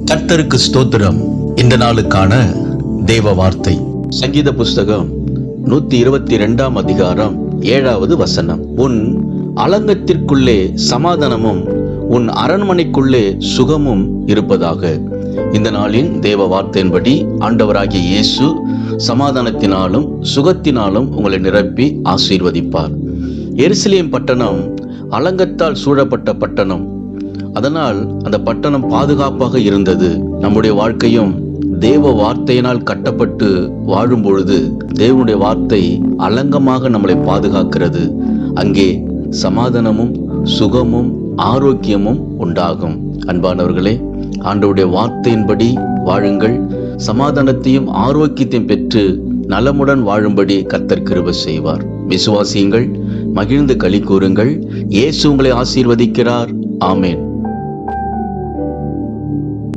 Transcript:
கர்த்தருக்கு ஸ்தோத்திரம். இந்த நாளுக்கான தேவ வார்த்தை சங்கீத புஸ்தகம் 122 அதிகாரம் 7வது வசனம். உன் அலங்கத்திற்குள்ளே சமாதானமும் உன் அரண்மனைக்குள்ளே சுகமும் இருப்பதாக. இந்த நாளின் தேவ வார்த்தையின்படி ஆண்டவராகிய இயேசு சமாதானத்தினாலும் சுகத்தினாலும் உங்களை நிரப்பி ஆசீர்வதிப்பார். எருசலேம் பட்டணம் அலங்கத்தால் சூழப்பட்ட பட்டணம். அதனால் அந்த பட்டணம் பாதுகாப்பாக இருந்தது. நம்முடைய வாழ்க்கையும் தேவ வார்த்தையினால் கட்டப்பட்டு வாழும் பொழுது தேவனுடைய வார்த்தை அலங்கமாக நம்மளை பாதுகாக்கிறது. அங்கே சமாதானமும் சுகமும் ஆரோக்கியமும் உண்டாகும். அன்பானவர்களே, ஆண்டவருடைய வார்த்தையின்படி வாழுங்கள். சமாதானத்தையும் ஆரோக்கியத்தையும் பெற்று நலமுடன் வாழும்படி கர்த்தர் கிருபை செய்வார். விசுவாசியுங்கள், மகிழ்ந்து களி கூறுங்கள். இயேசு உங்களை ஆசீர்வதிக்கிறார். ஆமென்.